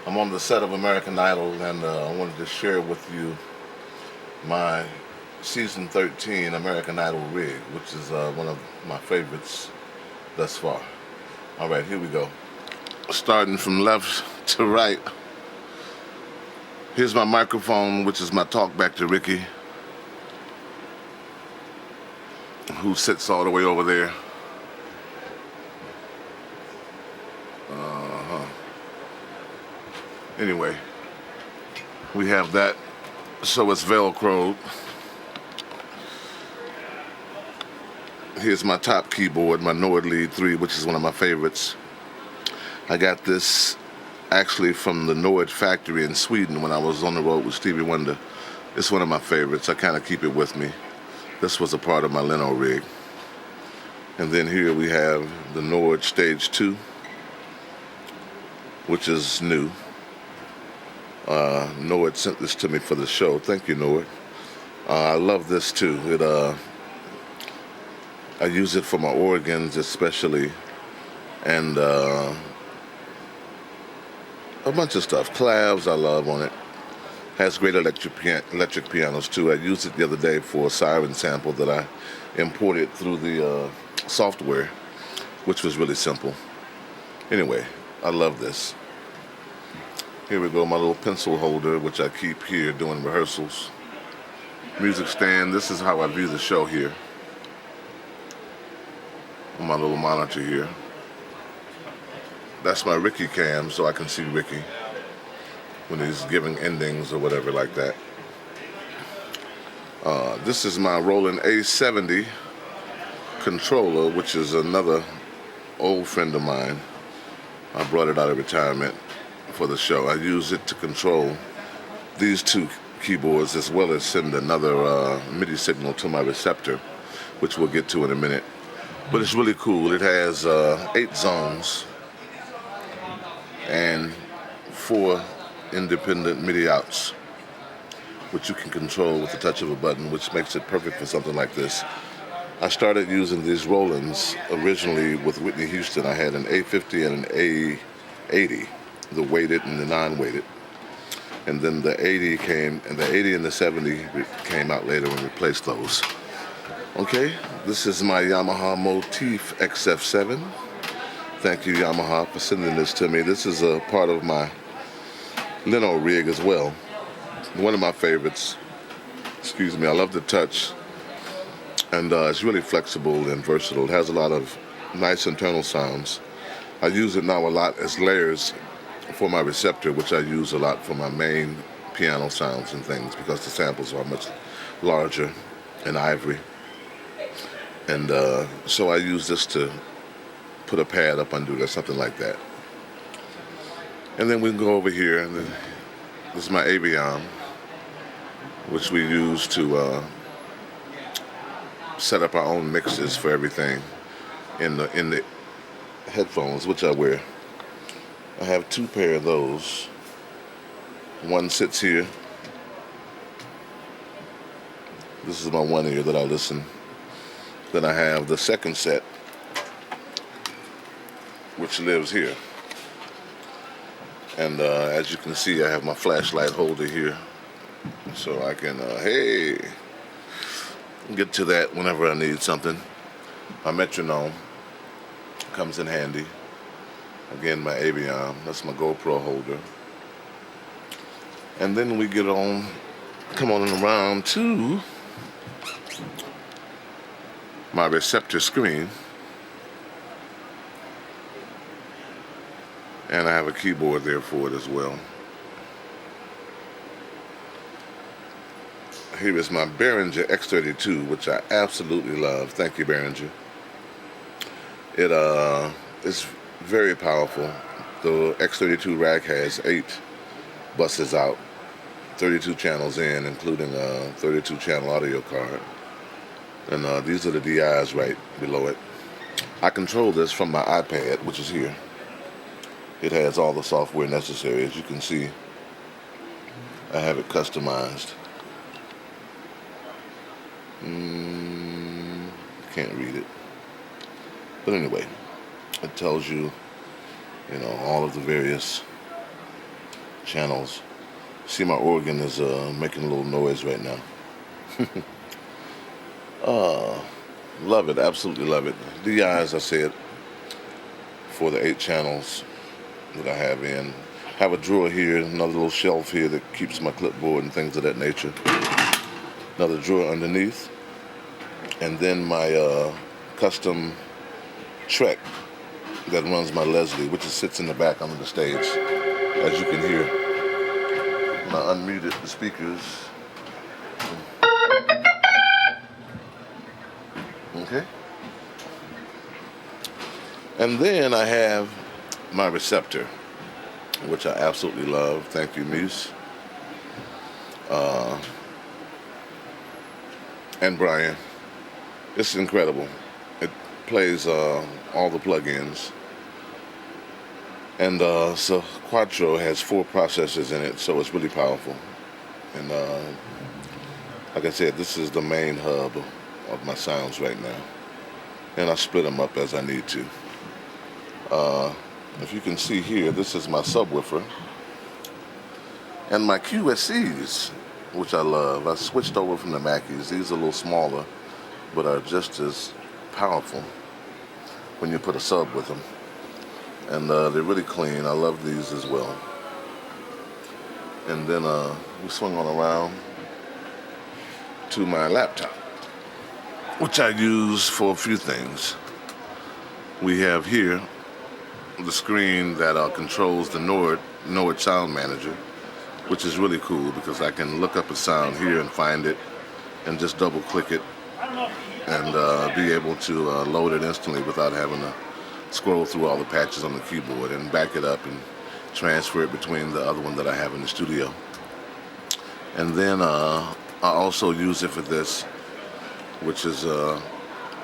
I'm on the set of American Idol, and I wanted to share with you my season 13 American Idol rig, which is one of my favorites thus far. All right, here we go. Starting from left to right, here's my microphone, which is my talk back to Ricky, who sits all the way over there. Anyway, we have that, so it's Velcroed. Here's my top keyboard, my Nord Lead 3, which is one of my favorites. I got this actually from the Nord factory in Sweden when I was on the road with Stevie Wonder. It's one of my favorites. I kind of keep it with me. This was a part of my Leno rig. And then here we have the Nord Stage 2, which is new. Nord sent this to me for the show. Thank you, Nord. I love this too. I use it for my organs especially, and a bunch of stuff. Clavs I love on it. Has great electric pianos too. I used it the other day for a siren sample that I imported through the software, which was really simple. Anyway, I love this. Here we go, my little pencil holder, which I keep here doing rehearsals. Music stand, this is how I view the show here. On my little monitor here. That's my Ricky cam, so I can see Ricky when he's giving endings or whatever like that. This is my Roland A70 controller, which is another old friend of mine. I brought it out of retirement for the show. I use it to control these two keyboards as well as send another MIDI signal to my receptor, which we'll get to in a minute. But it's really cool. It has 8 zones and 4 independent MIDI outs, which you can control with the touch of a button, which makes it perfect for something like this. I started using these Rolands originally with Whitney Houston. I had an A50 and an A80, the weighted and the non-weighted. And then the 80 came, and the 80 and the 70 came out later and replaced those. Okay, this is my Yamaha Motif Xf7. Thank you, Yamaha, for sending this to me. This is a part of my Leno rig as well. One of my favorites. Excuse me, I love the touch. And it's really flexible and versatile. It has a lot of nice internal sounds. I use it now a lot as layers for my receptor, which I use a lot for my main piano sounds and things because the samples are much larger in ivory. And so I use this to put a pad up under it or something like that. And then we can go over here, and then this is my Avion, which we use to set up our own mixes for everything in the headphones, which I wear. I have 2 pair of those. One sits here. This is my one ear that I listen. Then I have the second set, which lives here. And as you can see, I have my flashlight holder here, so I can, get to that whenever I need something. My metronome comes in handy. Again, my Avion, that's my GoPro holder. And then we come on around to my receptor screen. And I have a keyboard there for it as well. Here is my Behringer X32, which I absolutely love. Thank you, Behringer. It is very powerful. The X32 rack has 8 buses out, 32 channels in, including a 32 channel audio card. And these are the DIs right below it. I control this from my iPad, which is here. It has all the software necessary. As you can see, I have it customized. Can't read it. But anyway, it tells you, all of the various channels. See, my organ is making a little noise right now. Love it, absolutely love it. DI, as I said, for the 8 channels that I have in. Have a drawer here, another little shelf here that keeps my clipboard and things of that nature. Another drawer underneath. And then my custom Trek that runs my Leslie, which sits in the back under the stage, as you can hear. When I unmuted the speakers. Okay. And then I have my receptor, which I absolutely love. Thank you, Muse. And Brian. It's incredible. It plays all the plugins. And so Quattro has 4 processors in it, so it's really powerful. And like I said, this is the main hub of my sounds right now. And I split them up as I need to. If you can see here, this is my subwoofer. And my QSCs, which I love. I switched over from the Mackies. These are a little smaller, but are just as powerful when you put a sub with them. And they're really clean. I love these as well. And then we swing on around to my laptop, which I use for a few things. We have here the screen that controls the Nord Sound Manager, which is really cool because I can look up a sound here and find it and just double click it and be able to load it instantly without having to scroll through all the patches on the keyboard and back it up and transfer it between the other one that I have in the studio. And then I also use it for this, which is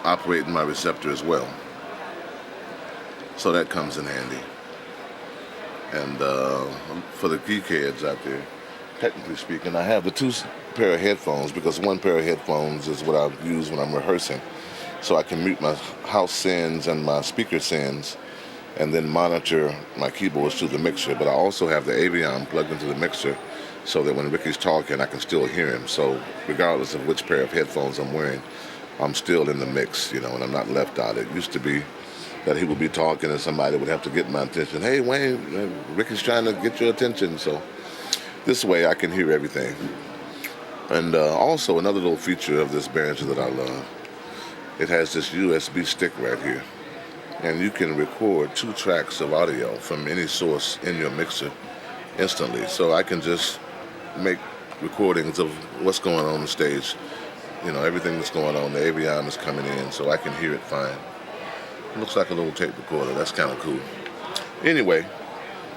operating my receptor as well. So that comes in handy. And for the geekheads out there, technically speaking, I have the 2 pair of headphones because 1 pair of headphones is what I use when I'm rehearsing. So I can mute my house sends and my speaker sends and then monitor my keyboards through the mixer. But I also have the Avion plugged into the mixer so that when Ricky's talking, I can still hear him. So regardless of which pair of headphones I'm wearing, I'm still in the mix, and I'm not left out. It used to be that he would be talking and somebody would have to get my attention. Hey, Wayne, Ricky's trying to get your attention. So this way I can hear everything. And also another little feature of this Behringer that I love, it has this USB stick right here. And you can record 2 tracks of audio from any source in your mixer instantly. So I can just make recordings of what's going on the stage. Everything that's going on. The Avion is coming in, so I can hear it fine. It looks like a little tape recorder. That's kind of cool. Anyway,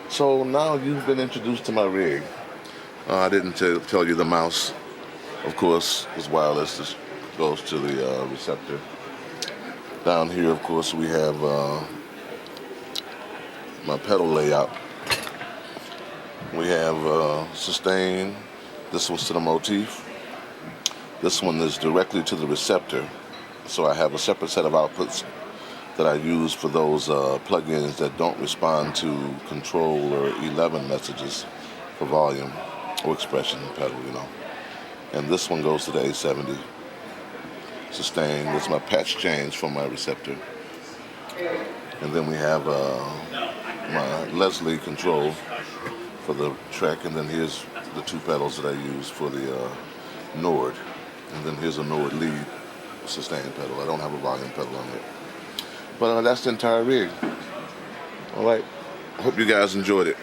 so now you've been introduced to my rig. I didn't tell you the mouse, of course, is wireless. This goes to the receptor. Down here, of course, we have my pedal layout. We have sustain. This one's to the Motif. This one is directly to the receptor. So I have a separate set of outputs that I use for those plugins that don't respond to control or 11 messages for volume or expression pedal, And this one goes to the A70. Sustain. That's my patch change from my receptor. And then we have my Leslie control for the Trek, and then here's the 2 pedals that I use for the Nord. And then here's a Nord lead sustain pedal. I don't have a volume pedal on it. But that's the entire rig. All right. I hope you guys enjoyed it.